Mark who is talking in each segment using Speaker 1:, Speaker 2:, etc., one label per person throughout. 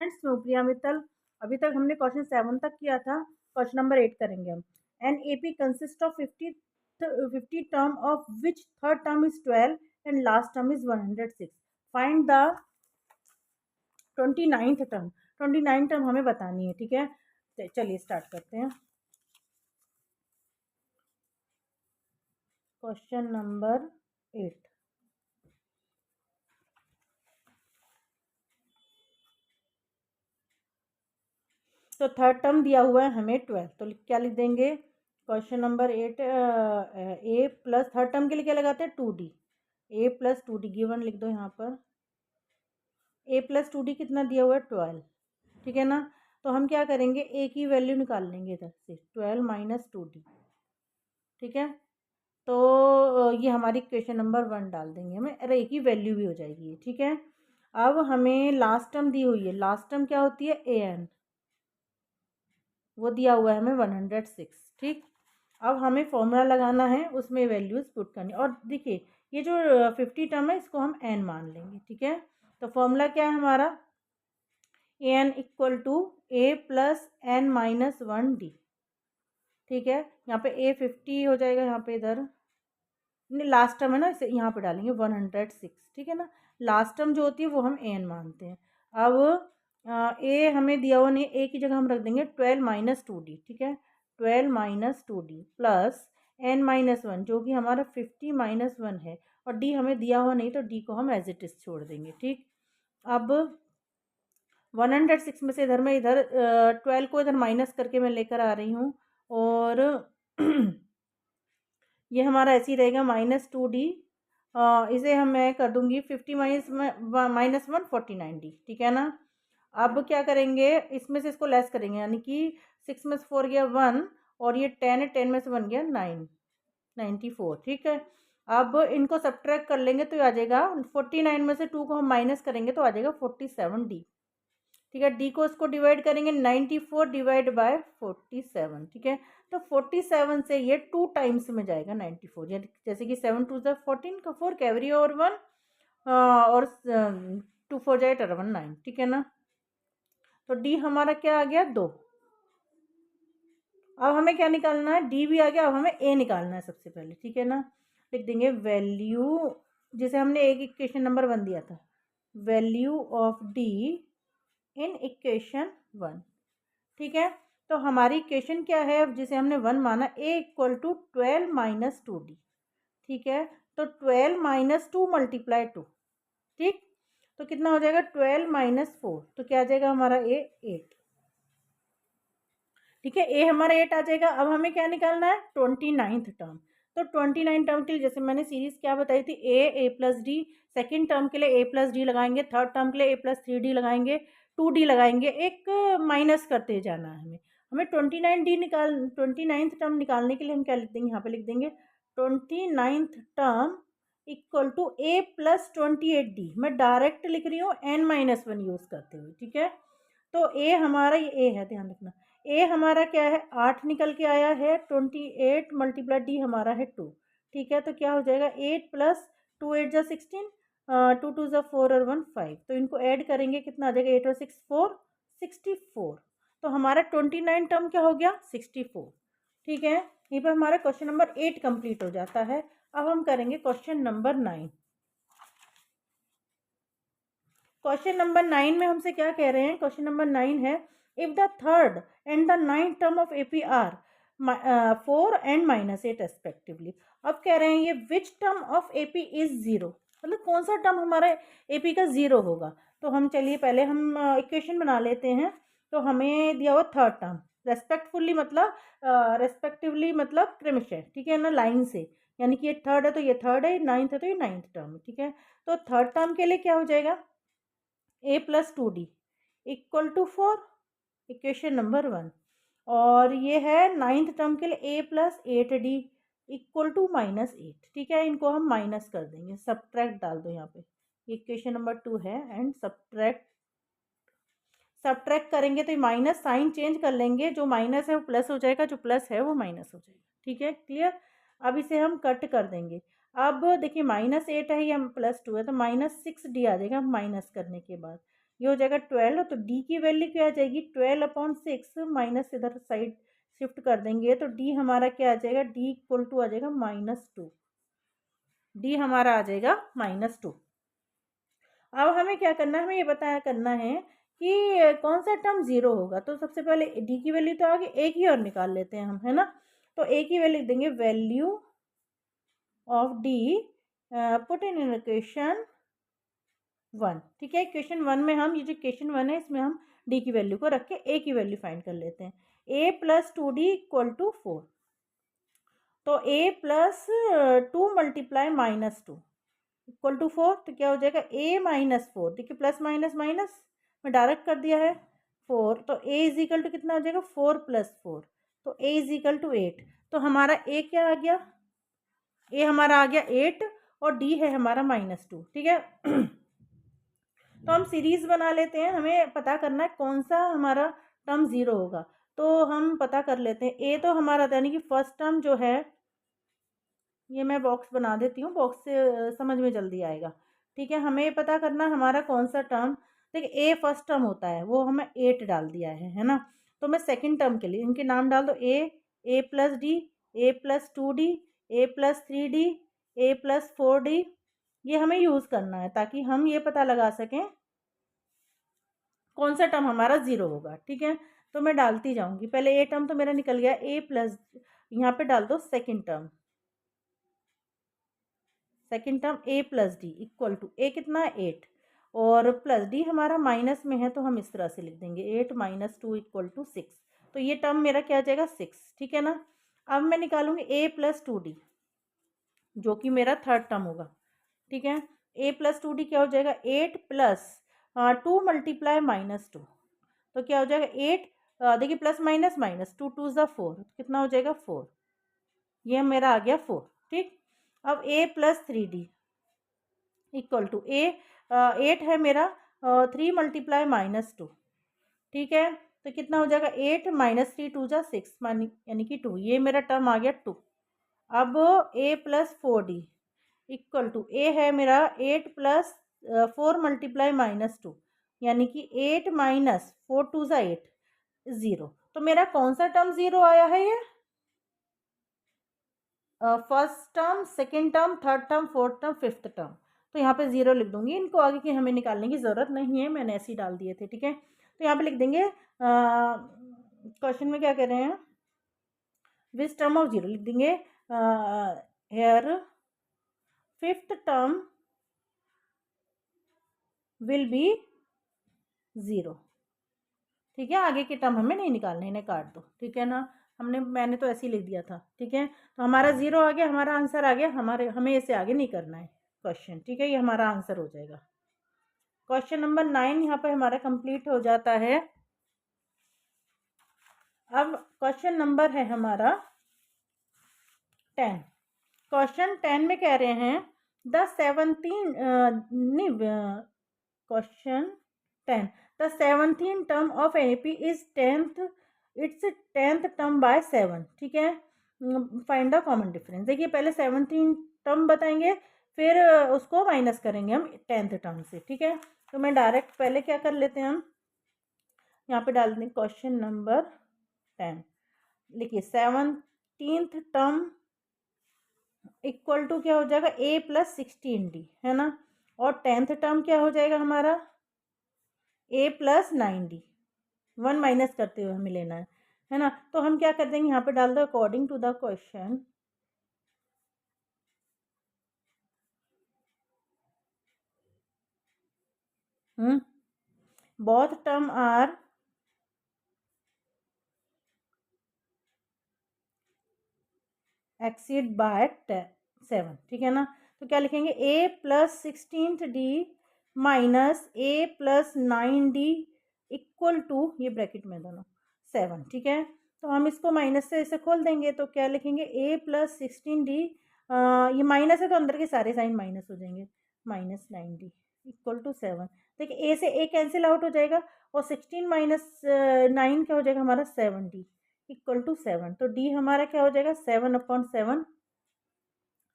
Speaker 1: Friends मैं प्रिया मित्तल। अभी तक हमने क्वेश्चन 7 तक किया था। क्वेश्चन नंबर 8 करेंगे हम। An AP consist of 50 term of which third term is 12 and last term is 106। Find the 29th term. 29 term हमें बतानी है, ठीक है। चलिए स्टार्ट करते हैं। Question number 8। तो थर्ड टर्म दिया हुआ है हमें 12, तो क्या लिख देंगे? क्वेश्चन नंबर 8, ए प्लस थर्ड टर्म के लिए क्या लगाते हैं? 2d। ए प्लस 2d गिवन लिख दो यहाँ पर। ए प्लस 2d कितना दिया हुआ है? 12, ठीक है ना। तो हम क्या करेंगे, ए की वैल्यू निकाल लेंगे इधर से, 12 माइनस 2d, ठीक है। तो ये हमारी क्वेश्चन नंबर 1 डाल देंगे हमें, अरे ए की वैल्यू भी हो जाएगी, ठीक है। अब हमें लास्ट टर्म दी हुई है, लास्ट टर्म क्या होती है? ए एन, वो दिया हुआ है हमें 106, ठीक। अब हमें फॉर्मूला लगाना है, उसमें वैल्यूज पुट करनी। और देखिए ये जो 50 टर्म है इसको हम एन मान लेंगे, ठीक है। तो फॉर्मूला क्या है हमारा? A n equal to a plus n minus 1d, ठीक है। यहाँ पे ए 50 हो जाएगा, यहाँ पे इधर लास्ट टर्म है ना, इसे यहाँ पे डालेंगे 106, ठीक है ना। लास्ट टर्म जो होती है वो हम एन मानते हैं। अब ए हमें दिया हुआ नहीं, ए की जगह हम रख देंगे 12 माइनस 2d, ठीक है। 12 minus 2d plus n minus 1 जो कि हमारा 50 माइनस 1 है, और डी हमें दिया हुआ नहीं तो डी को हम एज इट इज छोड़ देंगे, ठीक। अब 106 में से इधर मैं इधर 12 को इधर माइनस करके मैं लेकर आ रही हूँ, और ये हमारा ऐसे ही रहेगा -2d। इसे हम मैं कर दूंगी 50 माइनस 1 49d, ठीक है ना। अब क्या करेंगे, इसमें से इसको लेस करेंगे, यानी कि 6 में से 4 गया 1, और ये 10 है, 10 में से 1 गया 9, 94, ठीक है। अब इनको सब्ट्रैक्ट कर लेंगे तो आ जाएगा 49 में से 2 को हम माइनस करेंगे तो आ जाएगा 47d, ठीक है। डी को इसको डिवाइड करेंगे, 94 डिवाइड बाय 47, ठीक है। तो 47 से ये 2 टाइम्स में जाएगा 94, जैसे कि 7 2 ज़ा 14 का 4 कैवरी और 1, और 2 4 जाए 9, ठीक है ना। तो डी हमारा क्या आ गया? 2। अब हमें क्या निकालना है? डी भी आ गया, अब हमें ए निकालना है सबसे पहले, ठीक है ना। लिख देंगे वैल्यू, जैसे हमने एक इक्वेशन नंबर 1 दिया था, value of D in equation 1, ठीक है। तो हमारी इक्वेशन क्या है, जिसे हमने 1 माना? ए इक्वल टू 12 माइनस 2d, ठीक है। तो 12 माइनस 2 मल्टीप्लाई 2, ठीक। तो कितना हो जाएगा? 12 माइनस 4, तो क्या आ जाएगा हमारा? ए 8, ठीक है। ए हमारा 8 आ जाएगा। अब हमें क्या निकालना है? 29th term. तो 29 टर्म के लिए जैसे मैंने सीरीज क्या बताई थी, ए प्लस डी। सेकेंड टर्म के लिए ए प्लस डी लगाएंगे, थर्ड टर्म के लिए ए प्लस 3d लगाएंगे, 2d लगाएंगे, एक माइनस करते जाना है हमें। हमें 29th टर्म निकालने के लिए हम क्या लिख देंगे? यहाँ पे लिख देंगे 29th term equal to a plus 28d। मैं डायरेक्ट लिख रही हूँ n माइनस 1 यूज करते हुए, ठीक है। तो ए हमारा, ये ए है, ध्यान रखना। ए हमारा क्या है? 8 निकल के आया है, 28 मल्टीप्लाई डी हमारा है 2, ठीक है। तो क्या हो जाएगा? 8 प्लस 2 8 जा 16, 2 2 जा 4 और 1 5, तो इनको ऐड करेंगे, कितना आ जाएगा? 8 और 6 4, 64। तो हमारा 29 टर्म क्या हो गया? 64, ठीक है। यहीं पर हमारा क्वेश्चन नंबर 8 कंप्लीट हो जाता है। अब हम करेंगे क्वेश्चन नंबर 9। क्वेश्चन नंबर 9 में हमसे क्या कह रहे हैं? क्वेश्चन नंबर 9 है, if the third and the 9th term of AP are 4 and -8 respectively. अब कह रहे हैं ये which term of AP is 0, मतलब कौन सा टर्म हमारा एपी का 0 होगा। तो हम चलिए पहले हम इक्वेशन बना लेते हैं। तो हमें दिया हुआ थर्ड टर्म, रेस्पेक्टफुली मतलब रेस्पेक्टिवली मतलब क्रमशः, ठीक है ना, लाइन से, यानी कि ये थर्ड है तो ये थर्ड है, 9th है तो ये 9th टर्म है, ठीक है। तो थर्ड टर्म के लिए क्या हो जाएगा? A plus 2d equal to 4, equation number 1। और ये है 9th टर्म के लिए ए प्लस 8d इक्वल टू -8, ठीक है। इनको हम माइनस कर देंगे, सब्ट्रैक्ट डाल दो यहाँ पे, इक्वेशन नंबर 2 है, एंड सब्ट्रैक्ट करेंगे तो माइनस साइन चेंज कर लेंगे, जो माइनस है वो प्लस हो जाएगा, जो प्लस है वो माइनस हो जाएगा, ठीक है, क्लियर। अब इसे हम कट कर देंगे। अब देखिए -8 है या +2 है, तो -6d आ जाएगा माइनस करने के बाद। ये हो जाएगा 12, तो डी की वैल्यू क्या आ जाएगी 12/6 माइनस इधर साइड शिफ्ट कर देंगे तो डी हमारा क्या आ जाएगा, डी इक्वल टू आ जाएगा -2, डी हमारा आ जाएगा -2। अब हमें क्या करना है, हमें ये बताया करना है कि कौन सा टर्म जीरो होगा। तो सबसे पहले डी की वैल्यू तो आगे एक ही और निकाल लेते हैं हम, है ना। तो एक ही वैल्यू लिख देंगे, value of D put in equation 1, ठीक है। इक्वेशन 1 में हम, ये जो इक्वेशन 1 है इसमें हम डी की वैल्यू को रख के ए की वैल्यू फाइंड कर लेते हैं। a + 2d = 4, तो a + 2 × -2 = 4, तो क्या हो जाएगा a - 4, देखिए प्लस माइनस माइनस में डायरेक्ट कर दिया है 4, तो a = कितना हो जाएगा 4 + 4, तो a = 8। तो हमारा a क्या आ गया, a हमारा आ गया 8 और d है हमारा -2, ठीक है। तो हम सीरीज बना लेते हैं, हमें पता करना है कौन सा हमारा टर्म जीरो होगा। तो हम पता कर लेते हैं, ए तो हमारा यानी कि फर्स्ट टर्म जो है, ये मैं बॉक्स बना देती हूँ, बॉक्स से समझ में जल्दी आएगा, ठीक है। हमें पता करना हमारा कौन सा टर्म, देखिए ए फर्स्ट टर्म होता है, वो हमें 8 डाल दिया है ना। तो मैं सेकंड टर्म के लिए इनके नाम डाल दो, a + d, a + 2d, a + 3d, a + 4d, ये हमें यूज़ करना है ताकि हम ये पता लगा सकें कौन सा टर्म हमारा जीरो होगा, ठीक है। तो मैं डालती जाऊंगी, पहले ए टर्म तो मेरा निकल गया, यहाँ पे डाल दो second term, a + d = a कितना है 8 और प्लस डी हमारा माइनस में है, तो हम इस तरह से लिख देंगे 8 - 2 = 6, तो ये टर्म मेरा क्या आ जाएगा 6, ठीक है ना। अब मैं निकालूंगी a + 2d, जो कि मेरा थर्ड टर्म होगा, ठीक है। a + 2d क्या हो जाएगा 8 + 2 × -2, तो क्या हो जाएगा 8, देखिए प्लस माइनस माइनस 2 2 ज़ा 4, कितना हो जाएगा 4, ये मेरा आ गया 4, ठीक। अब a + 3d = a 8 है मेरा 3 × -2, ठीक है। तो कितना हो जाएगा 8 - 3 2 ज़ा 6 यानी कि 2, ये मेरा टर्म आ गया 2। अब a + 4d = a है मेरा 8 + 4 × -2, यानी कि 8 - 4 2 ज़ा 8 0। तो मेरा कौन सा टर्म जीरो आया है, ये first term, second term, third term, fourth term, fifth term. तो यहाँ पे जीरो लिख दूंगी, इनको आगे की हमें निकालने की ज़रूरत नहीं है, मैंने ऐसे ही डाल दिए थे, ठीक है। तो यहाँ पे लिख देंगे, क्वेश्चन में क्या कह रहे हैं, विच टर्म ऑफ जीरो लिख देंगे, here fifth term will be zero, ठीक है। आगे के टर्म हमें नहीं निकालने, इन्हें काट दो, ठीक है ना। मैंने तो ऐसे ही लिख दिया था, ठीक है। तो हमारा जीरो आ गया, हमारा आंसर आ गया, हमें इसे आगे नहीं करना है क्वेश्चन, ठीक है। ये हमारा आंसर हो जाएगा। क्वेश्चन नंबर 9 यहाँ पर हमारा कंप्लीट हो जाता है। अब क्वेश्चन नंबर है हमारा 10। क्वेश्चन 10 में कह रहे हैं the 17 question 10, the 17th term of AP is 10th, it's 10th term by 7, ठीक है। फाइंड द कॉमन डिफरेंस, देखिए पहले 17 टर्म बताएंगे, फिर उसको माइनस करेंगे हम 10th टर्म से, ठीक है। तो मैं डायरेक्ट पहले क्या कर लेते हैं, हम यहाँ पे डाल दें क्वेश्चन नंबर 10, लिखिए 17th टर्म = क्या हो जाएगा a + 16d, है ना। और 10th टर्म क्या हो जाएगा हमारा a + 9d, 1 माइनस करते हुए हमें लेना है ना। तो हम क्या कर देंगे, यहाँ पे डाल दो according to the question, both term are exceed by 7, ठीक है ना। तो क्या लिखेंगे a + 16d - a + 9d = ये ब्रैकेट में दोनों 7, ठीक है। तो हम इसको माइनस से इसे खोल देंगे, तो क्या लिखेंगे a + 16d, ये माइनस है तो अंदर के सारे साइन माइनस हो जाएंगे, -9d = 7। देखिए a से a कैंसिल आउट हो जाएगा और 16 - 9 क्या हो जाएगा हमारा 7d = 7। तो d हमारा क्या हो जाएगा 7/7,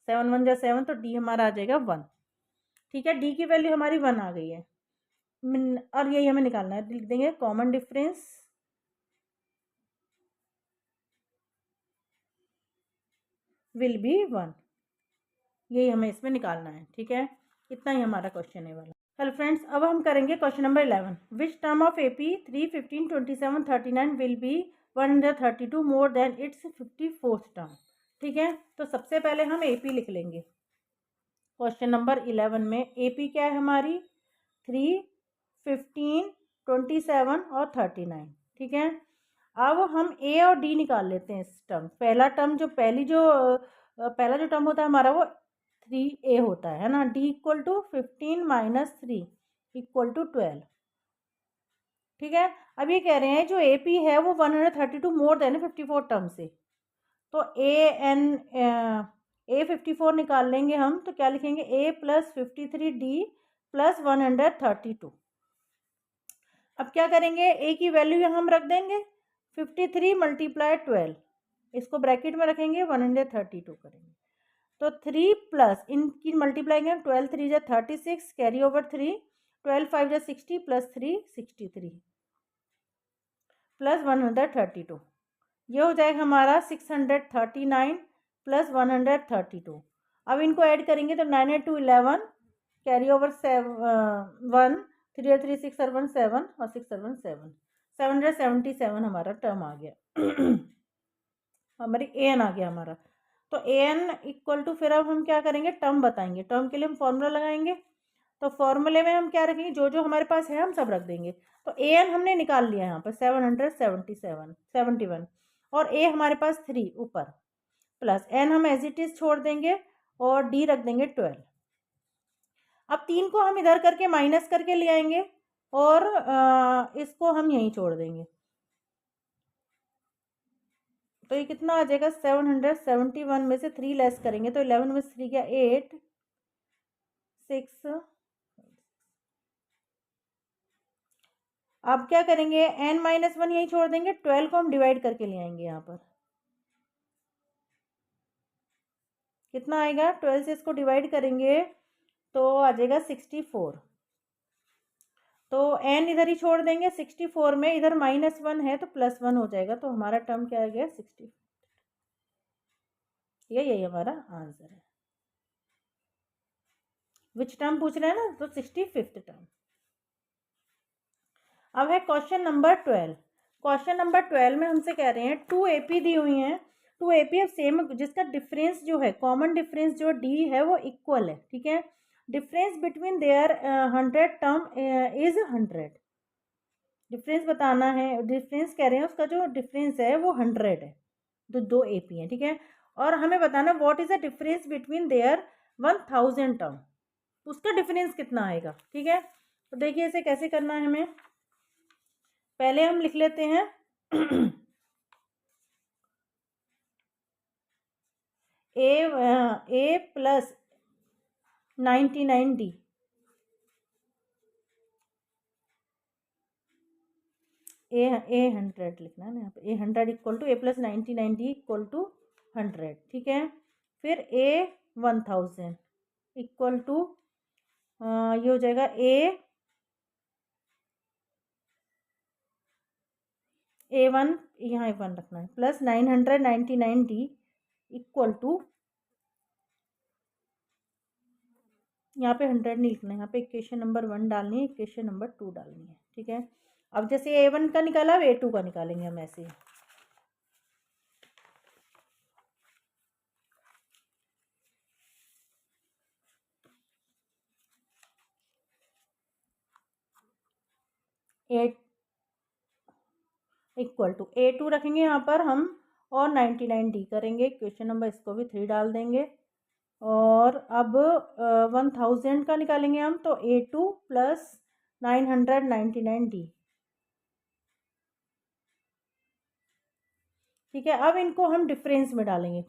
Speaker 1: 7 × 1 = 7, तो d हमारा आ जाएगा 1, ठीक है। d की वैल्यू हमारी 1 आ गई है। और यही हमें निकालना है, लिख देंगे कॉमन डिफरेंस विल बी 1, यही हमें इसमें निकालना है। ठीक है, इतना ही हमारा क्वेश्चन है वाला। हेलो फ्रेंड्स, अब हम करेंगे question number 11। Which term of AP 3, 15, 27, 39 will be 132 more than it's 54th term. ठीक है, तो सबसे पहले हम AP लिख लेंगे। क्वेश्चन नंबर 11 में AP क्या है हमारी, 3, 15, 27 और 39। ठीक है, अब हम A और D निकाल लेते हैं इस टर्म। पहला टर्म जो पहला जो टर्म होता है हमारा वो 3A होता है ना। D equal to 15 minus 3 equal to 12। ठीक है, अब ये कह रहे हैं जो AP है वो 132 मोर देन 54 टर्म से, तो A54 निकाल लेंगे हम, तो क्या लिखेंगे, A प्लस 53D प्लस 132। अब क्या करेंगे, A की वैल्यू यहाँ हम रख देंगे 53 मल्टीप्लाई 12, इसको ब्रैकेट में रखेंगे 132 करेंगे, तो 3 प्लस इनकी मल्टीप्लाई करेंगे, 12 3 जा 36, कैरी ओवर 3, 12 5 जा 60 प्लस 3 63 प्लस 132, ये हो जाएगा हमारा 639 प्लस 132। अब इनको ऐड करेंगे तो 9 8 2 11, कैरी ओवर 1, 3 और 3 6 और 1 7 और 6 और 1 7, 777 हमारा टर्म आ गया हमारी AN आ गया हमारा। तो AN इक्वल टू, फिर अब हम क्या करेंगे, टर्म बताएंगे। टर्म के लिए हम फॉर्मूला लगाएंगे, तो फॉर्मूले में हम क्या रखेंगे, जो जो हमारे पास है हम सब रख देंगे। तो AN हमने निकाल लिया यहाँ पर 771, और A हमारे पास 3 ऊपर, प्लस N हम एज इट इज छोड़ देंगे और D रख देंगे 12। अब 3 को हम इधर करके माइनस करके ले आएंगे और इसको हम यहीं छोड़ देंगे, तो ये कितना आ जाएगा, 771 में से 3 लेस करेंगे तो 11 में से 3 क्या, 8 6। अब क्या करेंगे, N-1 यहीं छोड़ देंगे, 12 को हम डिवाइड करके ले आएंगे यहाँ पर, कितना आएगा, 12 से इसको डिवाइड करेंगे तो आ जाएगा 64, तो N इधर ही छोड़ देंगे, 64 में इधर -1 है तो +1 हो जाएगा, तो हमारा टर्म क्या आ गया, 60। यही हमारा आंसर है। विच टर्म पूछ रहे हैं ना, तो 65th टर्म। अब है क्वेश्चन नंबर 12। क्वेश्चन नंबर 12 में हमसे कह रहे हैं 2 AP दी हुई हैं, 2 AP अब सेम, जिसका डिफरेंस जो है, कॉमन डिफरेंस जो D है वो इक्वल है। ठीक है, difference between their 100 term is 100। Difference बताना है, डिफरेंस कह रहे हैं उसका जो डिफरेंस है वो 100 है, तो 2 AP है। ठीक है, और हमें बताना what is the difference between their 1000 term, उसका डिफरेंस कितना आएगा। ठीक है, तो देखिए इसे कैसे करना है हमें, पहले हम लिख लेते हैं A प्लस 99D, A 100 लिखना है ना यहाँ पे, A 100 equal to A plus 99D equal to 100। ठीक है, फिर A 1000 इक्वल टू, ये हो जाएगा A1, यहाँ A1 रखना है, प्लस 999D इक्वल टू, यहाँ पे 100 नहीं लिखना है, यहाँ पे इक्वेशन नंबर 1 डालनी है, इक्वेशन नंबर 2 डालनी है। ठीक है, अब जैसे A1 का निकाला, अब A2 का निकालेंगे हम ऐसे ही। इक्वल टू A2 रखेंगे यहाँ पर हम, और 99D करेंगे, क्वेश्चन नंबर इसको भी 3 डाल देंगे, और अब 1000 का निकालेंगे हम, तो A2 प्लस 999D। ठीक है, अब इनको हम डिफरेंस में डालेंगे,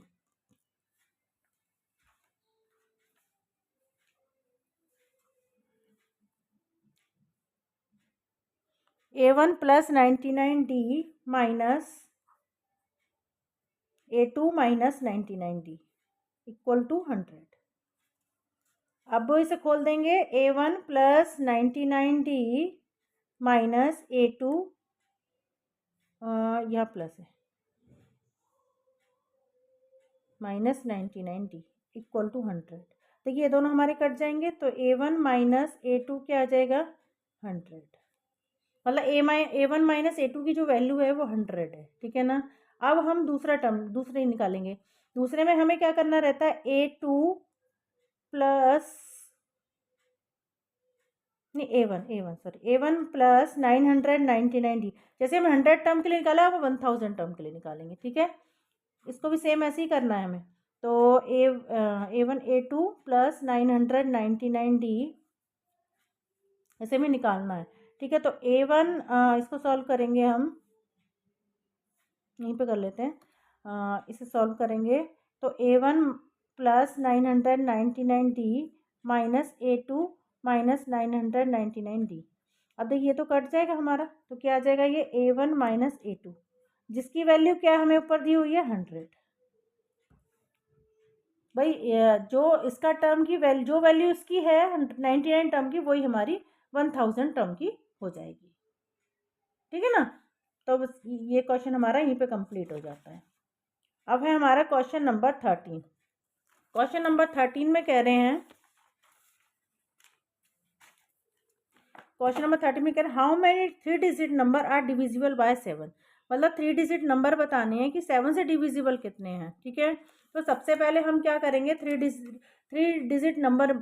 Speaker 1: A1 plus 99D minus A2 minus 99D equal to 100। अब इसे खोल देंगे, A1 plus 99D minus A2, यहाँ प्लस है, माइनस 99D इक्वल टू 100। देखिए ये दोनों हमारे कट जाएंगे, तो A1 माइनस A2 क्या आ जाएगा, 100। मतलब A1 माइनस A2 की जो वैल्यू है वो 100 है, ठीक है ना। अब हम दूसरा टर्म दूसरे निकालेंगे। दूसरे में हमें क्या करना रहता है, A2 प्लस नहीं A1 sorry A1 plus 999D। जैसे हम 100 टर्म के लिए निकाला, अब 1000 टर्म के लिए निकालेंगे, ठीक है। इसको भी सेम ऐसे ही करना है हमें। तो A1 A2 प्लस 999D ऐसे में निकालना है, ठीक है। तो A1 इसको सॉल्व करेंगे हम, यहीं पे कर लेते हैं, इसे सॉल्व करेंगे तो A1 plus 999D minus A2 minus 999D। अब देखिए ये तो कट जाएगा हमारा, तो क्या आ जाएगा, ये A1 माइनस A2, जिसकी वैल्यू क्या हमें ऊपर दी हुई है, 100। भाई जो इसका टर्म की वैल्यू, जो वैल्यू इसकी है 99 टर्म की, वही हमारी 1000 टर्म की हो जाएगी, ठीक है ना। तो बस ये क्वेश्चन हमारा यहीं पे कंप्लीट हो जाता है। अब है हमारा क्वेश्चन नंबर 13। क्वेश्चन नंबर 13 में कह रहे हैं, क्वेश्चन नंबर 13 में कह रहे हैं how many 3 digit number are divisible by 7। मतलब 3 डिजिट नंबर बताने हैं कि 7 से डिविजिबल कितने हैं, ठीक है। तो सबसे पहले हम क्या करेंगे, 3 डिजिट नंबर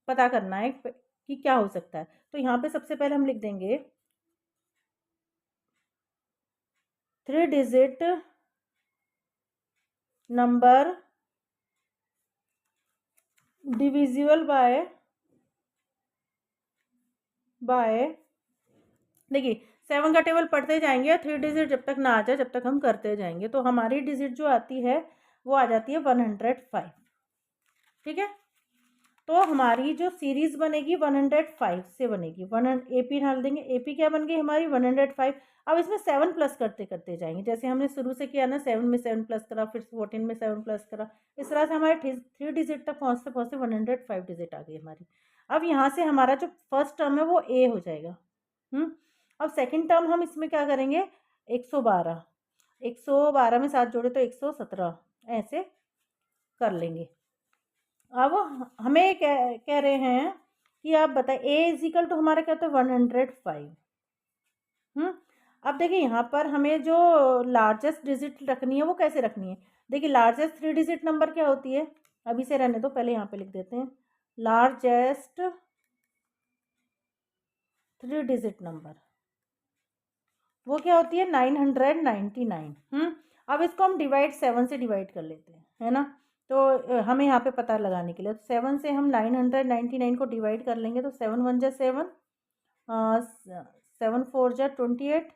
Speaker 1: पता करना है कि क्या हो सकता है। तो यहाँ पे सबसे पहले हम लिख देंगे 3 डिजिट नंबर डिविजिबल बाय देखिए 7 का टेबल पढ़ते जाएंगे, 3 डिजिट जब तक ना आ जाए जब तक हम करते जाएंगे। तो हमारी डिजिट जो आती है वो आ जाती है 105, ठीक है। तो हमारी जो सीरीज बनेगी 105 से बनेगी। AP डाल देंगे, AP क्या बन गई हमारी 105। अब इसमें 7 प्लस करते करते जाएंगे, जैसे हमने शुरू से किया ना, 7 में 7 प्लस करा, फिर 14 में 7 प्लस करा, इस तरह से हमारे 3 डिजिट तक पहुँचते पहुँचते 105 डिजिट आ गई हमारी। अब यहाँ से हमारा जो फर्स्ट टर्म है वो A हो जाएगा। अब सेकंड टर्म हम इसमें क्या करेंगे, 112 में 7 जोड़े तो 117, ऐसे कर लेंगे। अब हमें कह रहे हैं कि आप बताएं A = हमारा क्या होता है, 105। अब देखिए यहाँ पर हमें जो लार्जेस्ट डिजिट रखनी है वो कैसे रखनी है। देखिए लार्जेस्ट 3 डिजिट नंबर क्या होती है, अभी से रहने दो, पहले यहाँ पे लिख देते हैं लार्जेस्ट 3 डिजिट नंबर, वो क्या होती है 999। अब इसको हम डिवाइड 7 से डिवाइड कर लेते हैं, है ना। तो हमें यहाँ पे पता लगाने के लिए 7 से हम 999 को डिवाइड कर लेंगे। तो 7 1 जा 7, 7 4 जा 28,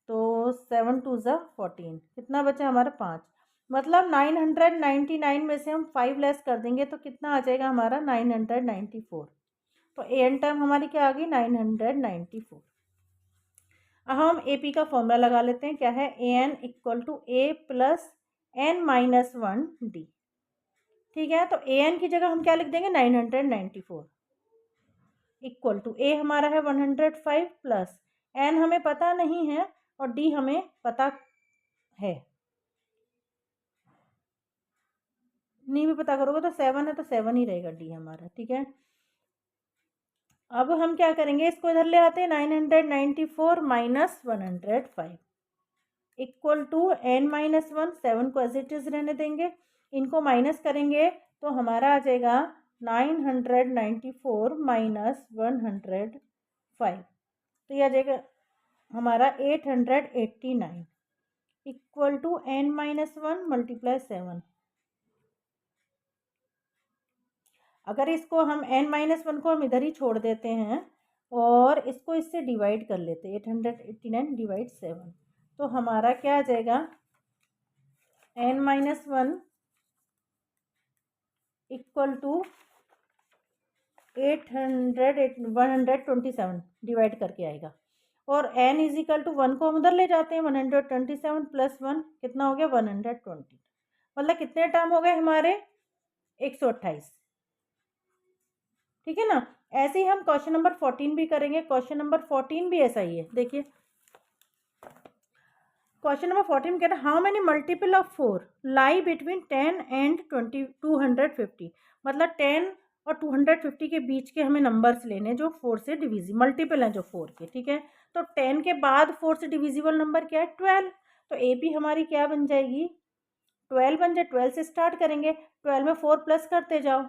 Speaker 1: तो 7 2 जा 14, कितना बचा हमारा 5। मतलब 999 में से हम 5 लेस कर देंगे तो कितना आ जाएगा हमारा 994। तो एन टर्म हमारी क्या आ गई 994। अब हम AP का फॉर्मूला लगा लेते हैं, क्या है AN = A प्लस N-1D, ठीक है। तो AN की जगह हम क्या लिख देंगे 994 इक्वल टू A हमारा है 105 प्लस N हमें पता नहीं है और D हमें पता है, नहीं भी पता करोगे तो 7 है तो 7 ही रहेगा D हमारा, ठीक है। अब हम क्या करेंगे, इसको इधर ले आते हैं, 994 माइनस 105 इक्वल टू N-1। 7 को एज इट इज रहने देंगे, इनको माइनस करेंगे तो हमारा आ जाएगा 994 माइनस 105, तो यह आ जाएगा हमारा 889 इक्वल टू N-1 मल्टीप्लाई 7। अगर इसको हम N-1 को हम इधर ही छोड़ देते हैं और इसको इससे डिवाइड कर लेते हैं, 889 डिवाइड 7, तो हमारा क्या आ जाएगा N-1 इक्वल टू 127 डिवाइड करके आएगा। और N = 1 को हम उधर ले जाते हैं, 127 प्लस 1 कितना हो गया 120। मतलब कितने टर्म हो गए हमारे 128। ठीक है ना। ऐसे ही हम क्वेश्चन नंबर 14 भी करेंगे। क्वेश्चन नंबर 14 भी ऐसा ही है। देखिए क्वेश्चन नंबर 14 में कह रहा है how many multiple of 4 lie between 10 and 250। मतलब 10 और 250 के बीच के हमें नंबर्स लेने जो 4 से डिविजिबल मल्टीपल हैं जो 4 के। ठीक है, तो 10 के बाद 4 से डिविजिबल नंबर क्या है 12। तो ए पी हमारी क्या बन जाएगी 12 बन जाए। 12 से स्टार्ट करेंगे, 12 में 4 प्लस करते जाओ।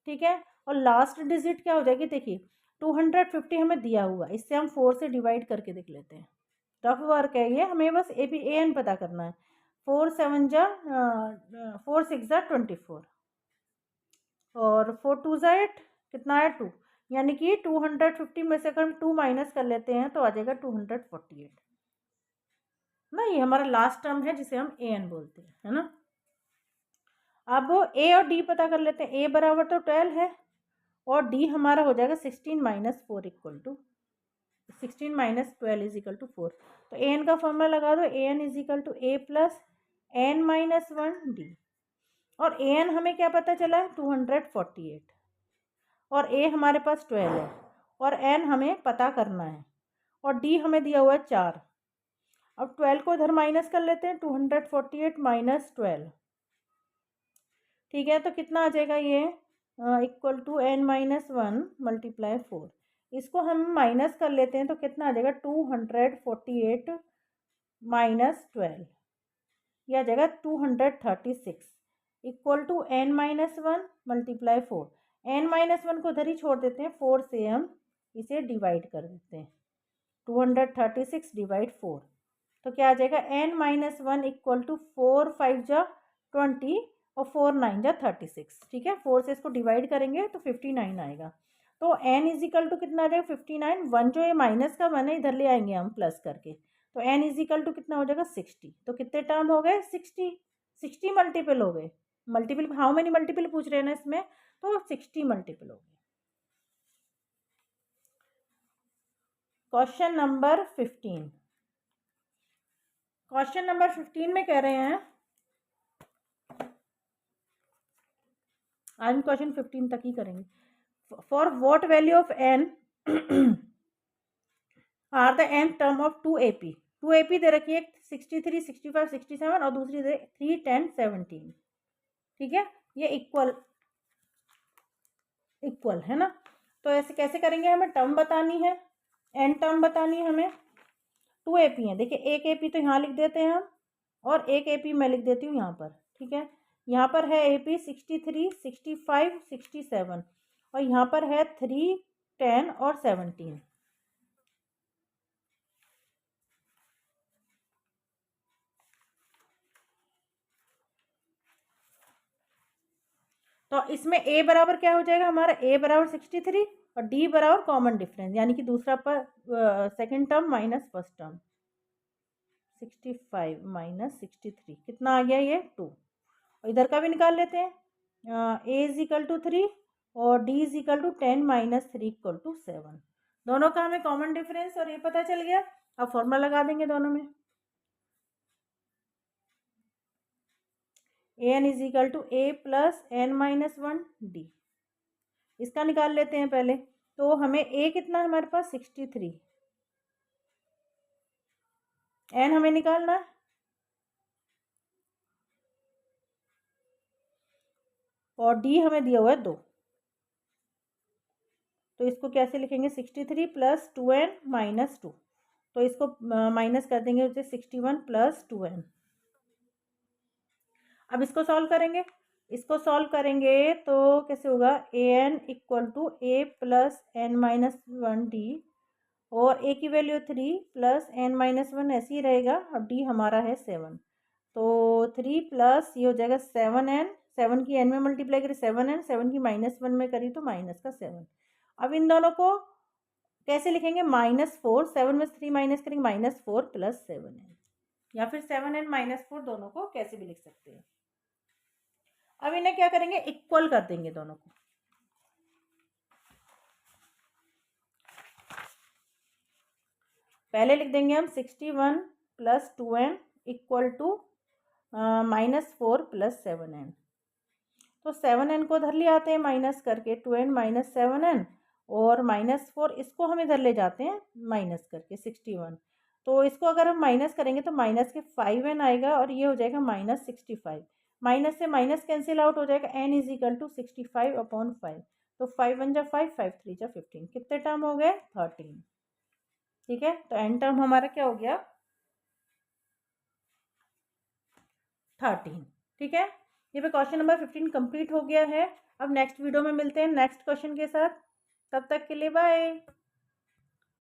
Speaker 1: ठीक है, और लास्ट डिजिट क्या हो जाएगी देखिए 250 हमें दिया हुआ, इससे हम 4 से डिवाइड करके देख लेते हैं। रफ वर्क है ये, हमें बस ए पी ए एन पता करना है। 4 7 जा 4 6 जा 24 और 4 2 जा 8 कितना है 2, यानी कि 250 में से अगर हम 2 माइनस कर लेते हैं तो आ जाएगा 248 ना। ये हमारा लास्ट टर्म है जिसे हम ए एन बोलते हैं, है ना। अब ए और डी पता कर लेते हैं। ए बराबर तो 12 है और डी हमारा हो जाएगा 16 minus 4 equal to 16 minus 12 is equal to 4। तो ए एन का फॉर्मूला लगा दो, a n is equal to a plus n minus 1 d. और ए एन हमें क्या पता चला है 248 और ए हमारे पास 12 है और एन हमें पता करना है और डी हमें दिया हुआ है 4। अब 12 को इधर माइनस कर लेते हैं 248 माइनस 12। ठीक है, तो कितना आ जाएगा ये equal to n minus 1 multiply 4। इसको हम माइनस कर लेते हैं तो कितना आ जाएगा 248 माइनस 12, यह आ जाएगा 236 equal to n minus 1 multiply 4। N minus 1 को उधर ही छोड़ देते हैं, 4 से हम इसे डिवाइड कर देते हैं। 236 डिवाइड 4 तो क्या आ जाएगा एन माइनस 1 इक्वल टू 4 5 जा 20 और 4 9 जा 36। ठीक है, 4 से इसको डिवाइड करेंगे तो 59 आएगा। तो n इज इक्वल टू कितना आ जाएगा 59। 1 जो ये माइनस का 1 है इधर ले आएंगे हम प्लस करके, तो n इज इक्वल टू कितना हो जाएगा 60। तो कितने टर्म हो गए 60, 60 मल्टीपल हो गए। मल्टीपल हाउ मेनी मल्टीपल पूछ रहे हैं ना इसमें, तो 60 मल्टीपल हो गए। Question number 15। क्वेश्चन नंबर 15 में कह रहे हैं, आज हम क्वेश्चन 15 तक ही करेंगे। For what value of n are the n term of 2AP। 2AP दे रखी है 63 65 67 और दूसरी दे 3 10 17। ठीक है, ये इक्वल है ना। तो ऐसे कैसे करेंगे, हमें टर्म बतानी है, n टर्म बतानी है हमें। 2AP है, देखिए एक AP तो यहाँ लिख देते हैं हम और एक AP मैं लिख देती हूँ यहाँ पर। ठीक है, यहाँ पर है AP 63 65 67 और यहाँ पर है 3 10 और 17। तो इसमें a बराबर क्या हो जाएगा हमारा, a बराबर 63 और d बराबर कॉमन डिफरेंस यानी कि दूसरा पर second term minus first term. 65 minus 63 कितना आ गया ये 2। और इधर का भी निकाल लेते हैं, a इज इक्वल टू 3 और d is equal to 10 minus 3 equal to 7। दोनों का हमें कॉमन डिफरेंस और ये पता चल गया। अब फॉर्मूला लगा देंगे दोनों में, a n is equal to a plus n minus 1 d. इसका निकाल लेते हैं पहले। तो हमें a कितना है हमारे पास 63, n हमें निकालना है और d हमें दिया हुआ है 2। तो इसको कैसे लिखेंगे 63 प्लस 2n माइनस 2। तो इसको माइनस कर देंगे उसे 61 प्लस 2n। अब इसको सॉल्व करेंगे, इसको सॉल्व करेंगे तो कैसे होगा a n equal to a plus n minus 1 d और a की वैल्यू 3 प्लस एन माइनस 1 ऐसे ही रहेगा। अब d हमारा है 7, तो 3 प्लस ये हो जाएगा 7n, 7 की n में मल्टीप्लाई करी 7n, 7 की माइनस 1 में करी तो माइनस का 7। अब इन दोनों को कैसे लिखेंगे -4, 7 में 3 माइनस करेंगे -4 प्लस 7n, या फिर 7n माइनस 4 दोनों को कैसे भी लिख सकते हैं। अब इन्हें क्या करेंगे इक्वल कर देंगे दोनों को। पहले लिख देंगे हम 61 plus 2n equal to -4 plus 7n। तो 7n को इधर ले आते हैं माइनस करके, 2n माइनस 7n, और -4 इसको हम इधर ले जाते हैं माइनस करके 61। तो इसको अगर हम माइनस करेंगे तो माइनस के 5n आएगा और ये हो जाएगा -65। माइनस से माइनस कैंसिल आउट हो जाएगा, n इज इक्वल टू 65/5। तो 5 1 जा 5, 5 3 जा 15, कितने टर्म हो गए? 13। ठीक है, तो n टर्म हमारा क्या हो गया? 13। ठीक है, ये पे क्वेश्चन नंबर 15 कंप्लीट हो गया है। अब नेक्स्ट वीडियो में मिलते हैं नेक्स्ट क्वेश्चन के साथ। तब तक के लिए बाय।